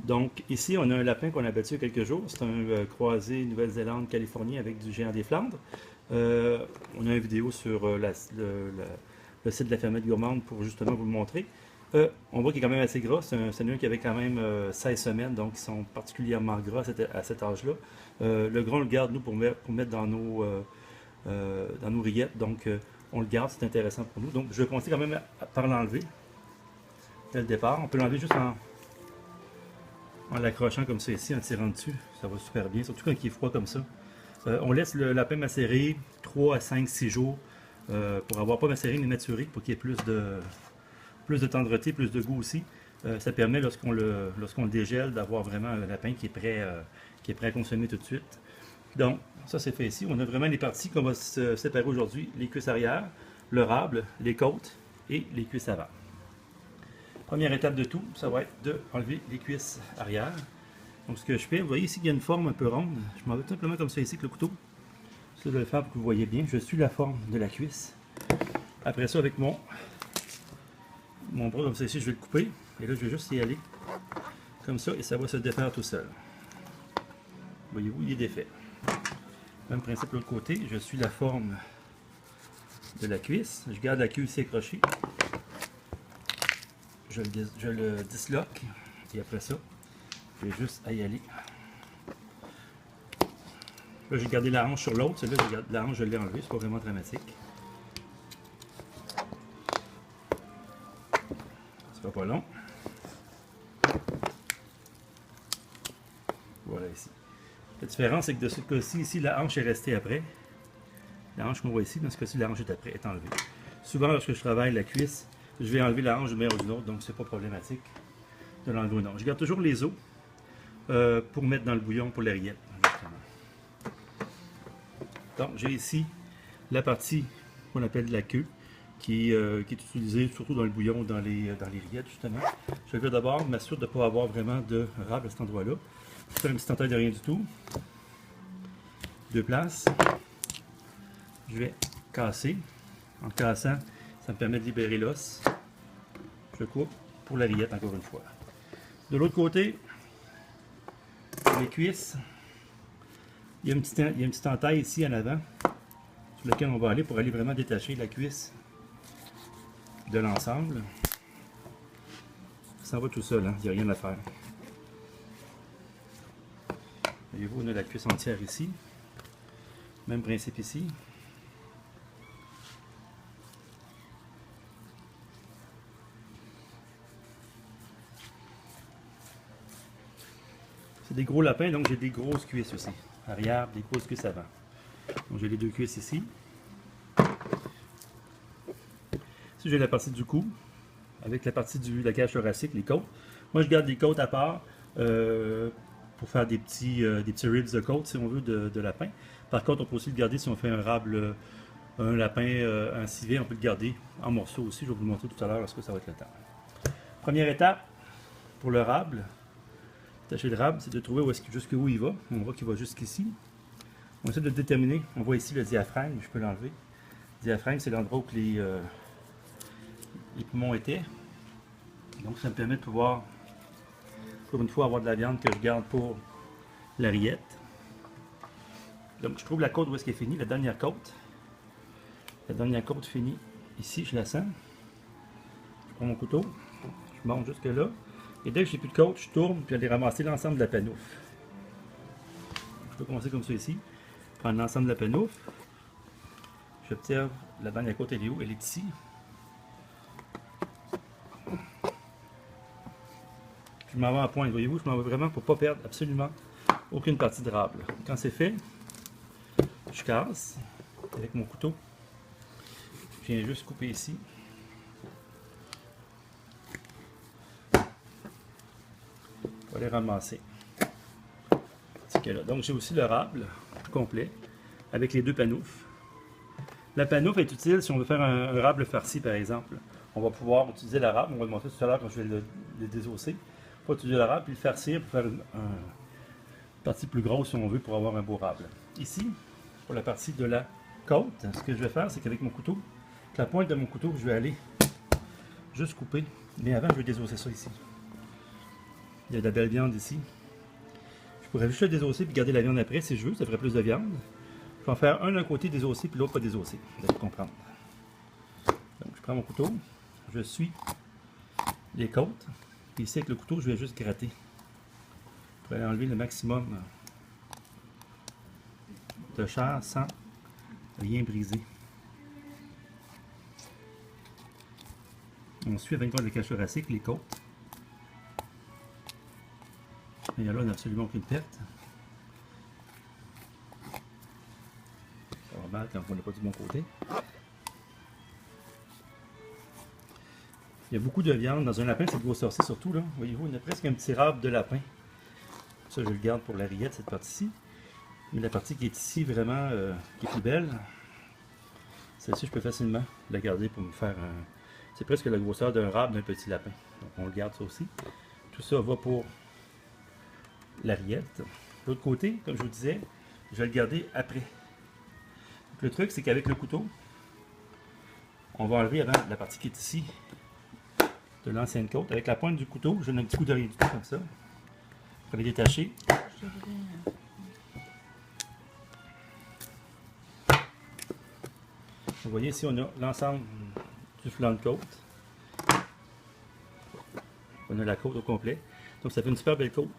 Donc ici, on a un lapin qu'on a battu il y a quelques jours. C'est un croisé Nouvelle-Zélande-Californie avec du géant des Flandres. On a une vidéo sur le site de la fermette gourmande pour justement vous le montrer. On voit qu'il est quand même assez gras. C'est un qui avait quand même 16 semaines, donc ils sont particulièrement gras à cet âge-là. Le gras, on le garde nous pour mettre dans nos rillettes. Donc on le garde, c'est intéressant pour nous. Donc je vais commencer quand même par l'enlever dès le départ. On peut l'enlever juste en l'accrochant comme ça ici, en tirant dessus. Ça va super bien, surtout quand il est froid comme ça. On laisse le lapin macérer 3 à 5, 6 jours pour avoir pas macéré mais maturé, pour qu'il y ait plus de tendreté, plus de goût aussi. Ça permet, lorsqu'on le dégèle, d'avoir vraiment un lapin qui est prêt à consommer tout de suite. Donc, ça c'est fait ici. On a vraiment les parties qu'on va se séparer aujourd'hui. Les cuisses arrière, le rable, les côtes et les cuisses avant. Première étape de tout, ça va être d'enlever les cuisses arrière. Donc ce que je fais, vous voyez ici qu'il y a une forme un peu ronde. Je m'en vais tout simplement comme ça ici avec le couteau. Je vais le faire pour que vous voyez bien. Je suis la forme de la cuisse. Après ça, avec mon bras comme ça ici, je vais le couper. Et là, je vais juste y aller comme ça et ça va se défaire tout seul. Voyez-vous, il est défait. Même principe de l'autre côté, je suis la forme de la cuisse. Je garde la queue ici accrochée. Je le disloque et après ça, je vais juste y aller. Là, j'ai gardé la hanche sur l'autre. Celle-là, la hanche, je l'ai enlevée. C'est pas vraiment dramatique. Ça va pas long. Voilà ici. La différence, c'est que de ce cas-ci, ici, la hanche est restée après. La hanche qu'on voit ici, dans ce cas-ci, la hanche est après, est enlevée. Souvent, lorsque je travaille la cuisse, je vais enlever la hanche d'une manière ou d'une autre, donc c'est pas problématique de l'enlever ou non. Je garde toujours les os pour mettre dans le bouillon pour les rillettes. Donc, j'ai ici la partie qu'on appelle la queue, qui est utilisée surtout dans le bouillon, dans les rillettes, justement. Je vais d'abord m'assurer de ne pas avoir vraiment de rable à cet endroit-là. Je vais faire une petite entaille de rien du tout. Deux places. Je vais casser. En cassant, ça me permet de libérer l'os. Je coupe pour la rillette encore une fois. De l'autre côté, les cuisses, il y a une petite entaille ici en avant sur laquelle on va aller pour aller vraiment détacher la cuisse de l'ensemble. Ça va tout seul, hein? Il n'y a rien à faire. Voyez-vous, on a la cuisse entière ici. Même principe ici. C'est des gros lapins, donc j'ai des grosses cuisses aussi. Arrière, des grosses cuisses avant. Donc j'ai les deux cuisses ici. Ici j'ai la partie du cou, avec la partie de la cage thoracique, les côtes. Moi je garde les côtes à part pour faire des petits ribs de côte, si on veut, de lapin. Par contre, on peut aussi le garder si on fait un lapin en civet, on peut le garder en morceaux aussi. Je vais vous le montrer tout à l'heure lorsque ça va être le temps. Première étape pour le rable. Attacher le rable, c'est de trouver jusqu'où il va. On voit qu'il va jusqu'ici. On essaie de le déterminer. On voit ici le diaphragme, je peux l'enlever. Le diaphragme, c'est l'endroit où les poumons étaient. Donc ça me permet de pouvoir, pour une fois, avoir de la viande que je garde pour la rillette. Donc je trouve la côte où est-ce qu'elle est finie, la dernière côte. La dernière côte finie ici, je la sens. Je prends mon couteau, je monte jusque là. Et dès que j'ai plus de côte, je tourne puis aller ramasser l'ensemble de la panoufle. Je peux commencer comme ça ici. Prendre l'ensemble de la panoufle. J'observe la dernière côte, elle est où? Elle est ici. Je m'en vais à pointe, voyez-vous, je m'en vais vraiment pour ne pas perdre absolument aucune partie de rable. Quand c'est fait, je casse avec mon couteau. Je viens juste couper ici. Je vais aller ramasser. Donc j'ai aussi le rable complet avec les deux panoufles. La panoufle est utile si on veut faire un rable farci par exemple. On va pouvoir utiliser la rable, on va le montrer tout à l'heure quand je vais le désosser. On va utiliser la rable puis le farcir pour faire une partie plus grosse si on veut pour avoir un beau rable. Ici, pour la partie de la côte, ce que je vais faire c'est qu'avec mon couteau, avec la pointe de mon couteau, je vais aller juste couper. Mais avant je vais désosser ça ici. Il y a de la belle viande ici. Je pourrais juste le désosser et garder la viande après si je veux, ça ferait plus de viande. Je vais en faire un d'un côté désossé puis l'autre pas désossé, vous allez comprendre. Donc je prends mon couteau, je suis les côtes, puis ici avec le couteau je vais juste gratter pour aller enlever le maximum de chair sans rien briser. On suit avec le cachot thoracique les côtes. Et là, on n'a absolument aucune perte. Ça va mal quand on n'est pas du bon côté. Il y a beaucoup de viande dans un lapin, c'est grosseur-ci surtout. Là. Voyez-vous, il y a presque un petit râpe de lapin. Ça, je le garde pour la rillette, cette partie-ci. Mais la partie qui est ici, vraiment, qui est plus belle, celle-ci, je peux facilement la garder pour me faire un... C'est presque la grosseur d'un râpe d'un petit lapin. Donc, on le garde ça aussi. Tout ça va pour la rillette. De l'autre côté, comme je vous disais, je vais le garder après. Donc, le truc, c'est qu'avec le couteau, on va enlever avant la partie qui est ici de l'ancienne côte. Avec la pointe du couteau, je donne un petit coup d'oreille du tout comme ça. Pour les détacher. Vous voyez ici, on a l'ensemble du flanc de côte. On a la côte au complet. Donc ça fait une super belle côte,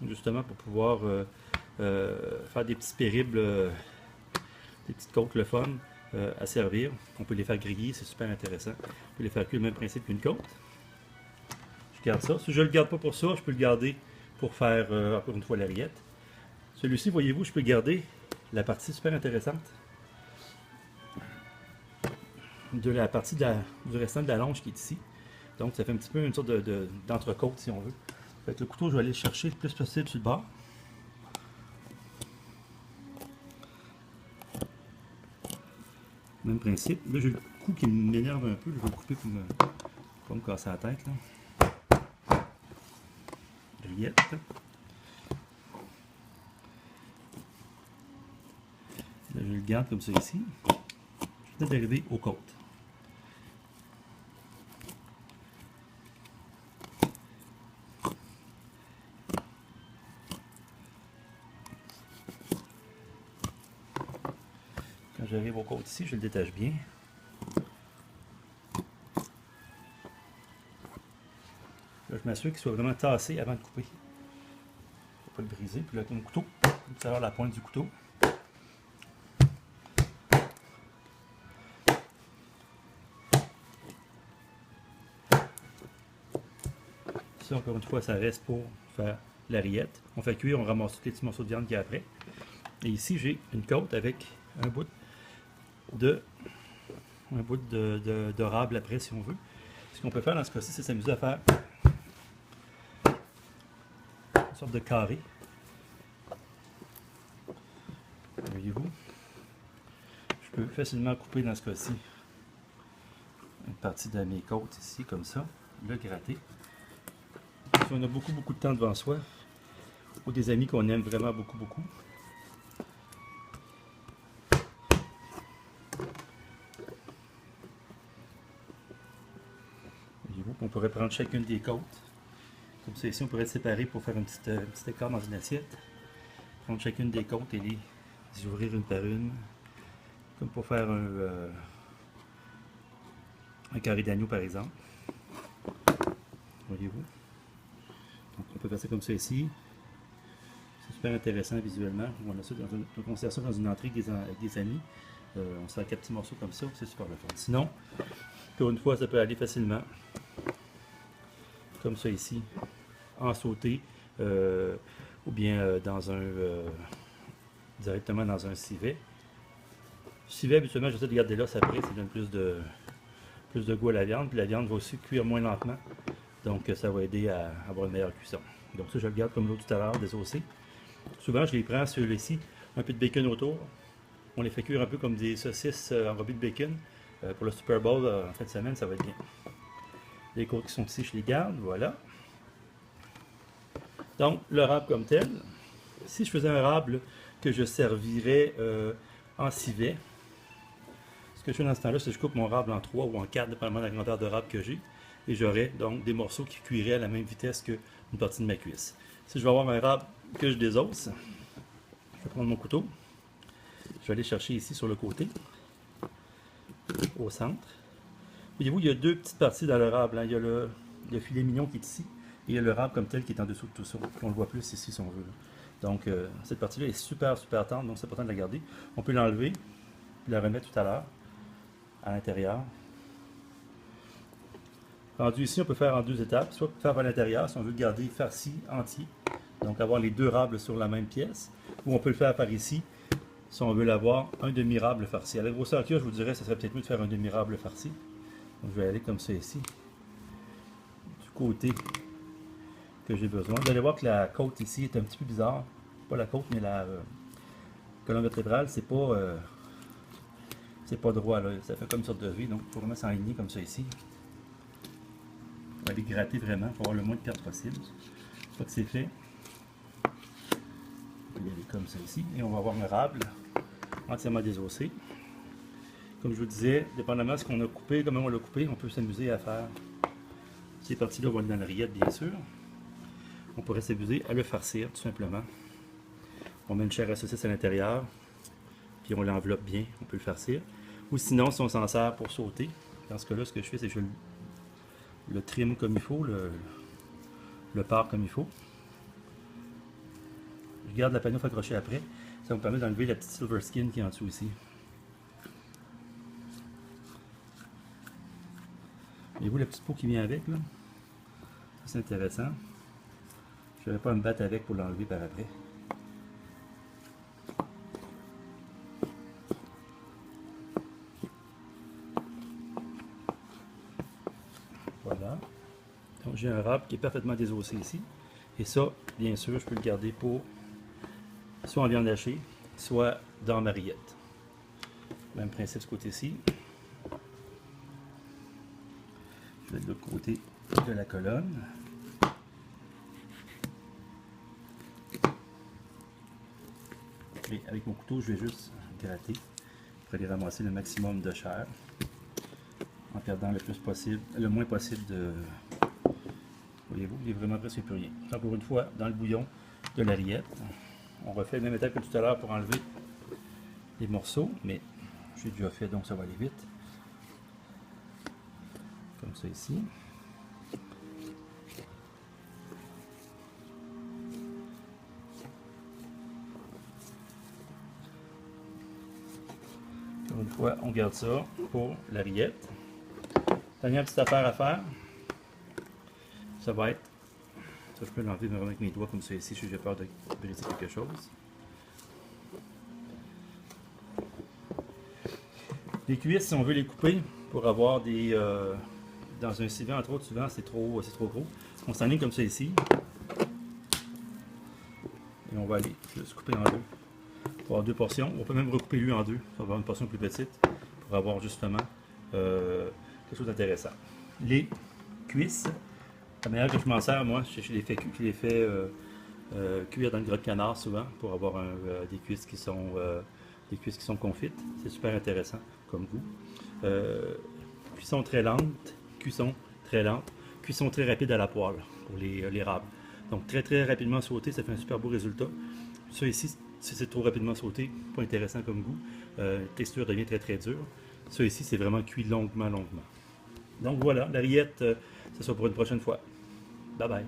justement pour pouvoir faire des petits périples, des petites côtes le fun à servir. On peut les faire griller, c'est super intéressant. On peut les faire cuire le même principe qu'une côte. Je garde ça. Si je ne le garde pas pour ça, je peux le garder pour faire encore une fois la rillette. Celui-ci, voyez-vous, je peux garder la partie super intéressante de la partie du restant de la longe qui est ici. Donc ça fait un petit peu une sorte d'entrecôte si on veut. Avec le couteau, je vais aller le chercher le plus possible sur le bord. Même principe. Là, j'ai le coup qui m'énerve un peu. Je vais le couper pour pas me casser la tête. Là. Rillette. Là, je le garde comme ça ici. Je vais peut-être arriver aux côtes. Quand j'arrive aux côtes ici, je le détache bien. Là, je m'assure qu'il soit vraiment tassé avant de couper. Pour pas le briser. Puis là, avec mon couteau, vous allez la pointe du couteau. Ça, encore une fois, ça reste pour faire la rillette. On fait cuire, on ramasse tous les petits morceaux de viande qu'il y a après. Et ici, j'ai une côte avec un bout de râble après, si on veut. Ce qu'on peut faire dans ce cas-ci, c'est s'amuser à faire une sorte de carré. Voyez-vous? Je peux facilement couper dans ce cas-ci une partie de mes côtes ici, comme ça, le gratter. Si on a beaucoup de temps devant soi, ou des amis qu'on aime vraiment beaucoup, voyez-vous, on pourrait prendre chacune des côtes. Comme ça ici, on pourrait séparer pour faire un petit écart dans une assiette. Prendre chacune des côtes et les ouvrir une par une. Comme pour faire un carré d'agneau par exemple. Voyez-vous. Donc on peut faire ça comme ça ici. C'est super intéressant visuellement. On a ça on conserve ça dans une entrée avec des amis. On sert 4 petits morceaux comme ça, c'est super le fun. Sinon, encore une fois, ça peut aller facilement. Comme ça ici, en sauté, ou bien directement dans un civet. Le civet, habituellement, j'essaie de garder l'os après, ça donne plus de goût à la viande, puis la viande va aussi cuire moins lentement, donc ça va aider à avoir une meilleure cuisson. Donc ça, je le garde comme l'autre tout à l'heure, désossé. Souvent, je les prends celui-ci, un peu de bacon autour. On les fait cuire un peu comme des saucisses enrobées de bacon. Pour le Super Bowl, en fin de semaine, ça va être bien. Les côtes qui sont ici, je les garde, voilà. Donc, le râble comme tel. Si je faisais un râble que je servirais en civet, ce que je fais dans ce temps-là, c'est que je coupe mon râble en 3 ou en 4, dépendamment de la grandeur de râble que j'ai. et j'aurai donc des morceaux qui cuiraient à la même vitesse qu'une partie de ma cuisse. Si je vais avoir un rab que je désosse, je vais prendre mon couteau, je vais aller chercher ici sur le côté, au centre. Voyez-vous, il y a deux petites parties dans le rab, hein. Il y a le filet mignon qui est ici, et il y a le rab comme tel qui est en dessous de tout ça. On le voit plus ici si on veut. Donc cette partie-là est super tendre, donc c'est important de la garder. On peut l'enlever, puis la remettre tout à l'heure, à l'intérieur. Rendu ici, on peut faire en deux étapes, soit faire à l'intérieur si on veut le garder farci entier, donc avoir les deux rables sur la même pièce, ou on peut le faire par ici, si on veut l'avoir un demi-rable farci. À la grosseur qu'il y a, je vous dirais, ça serait peut-être mieux de faire un demi-rable farci. Donc je vais aller comme ça ici, du côté que j'ai besoin. Vous allez voir que la côte ici est un petit peu bizarre. Pas la côte, mais la colonne vertébrale, c'est pas droit, là. Ça fait comme une sorte de V, donc il faut vraiment s'enligner comme ça ici. On va aller gratter vraiment pour avoir le moins de pertes possible. Une fois que c'est fait, on va y aller comme ça ici, et on va avoir un rable entièrement désossé. Comme je vous disais, dépendamment de ce qu'on a coupé, comment on l'a coupé, on peut s'amuser à faire ces parties-là vont aller dans la rillette, bien sûr. On pourrait s'amuser à le farcir, tout simplement. On met une chair à saucisse à l'intérieur, puis on l'enveloppe bien, on peut le farcir. Ou sinon, si on s'en sert pour sauter, dans ce cas-là, ce que je fais, c'est que je le trim comme il faut, le pare comme il faut. Je garde la panneau accrochée après. Ça me permet d'enlever la petite silver skin qui est en dessous ici. Voyez-vous la petite peau qui vient avec là? C'est intéressant. Je ne vais pas me battre avec pour l'enlever par après. Voilà. Donc j'ai un rab qui est parfaitement désossé ici. Et ça, bien sûr, je peux le garder pour soit en viande hachée, soit dans ma rillette. Même principe de ce côté-ci. Je vais de l'autre côté de la colonne. Et avec mon couteau, je vais juste gratter pour aller ramasser le maximum de chair en perdant le moins possible de... Voyez-vous, il est vraiment presque plus rien. Encore une fois, dans le bouillon de la rillette, on refait la même étape que tout à l'heure pour enlever les morceaux, mais j'ai déjà fait, donc ça va aller vite. Comme ça ici. Encore une fois, on garde ça pour la rillette. Dernière petite affaire à faire, ça va être, ça je peux l'enlever vraiment avec mes doigts comme ça ici, si j'ai peur de briser quelque chose. Les cuisses, si on veut les couper pour avoir des... dans un civet, entre autres, souvent c'est trop gros. On s'enligne comme ça ici. Et on va aller juste couper en deux. Pour avoir deux portions. On peut même recouper lui en deux. On va avoir une portion plus petite. Pour avoir justement quelque chose d'intéressant. Les cuisses, la manière que je m'en sers, moi, je les fais cuire dans le gras de canard souvent. Pour avoir des cuisses qui sont confites. C'est super intéressant comme goût. Cuisson très lente. Cuisson très rapide à la poêle pour les rables. Donc très rapidement sauté, ça fait un super beau résultat. Ça ici, si c'est trop rapidement sauté, pas intéressant comme goût. La texture devient très dure. Ça ici, c'est vraiment cuit longuement. Donc voilà, la rillette, ce sera pour une prochaine fois. Bye bye.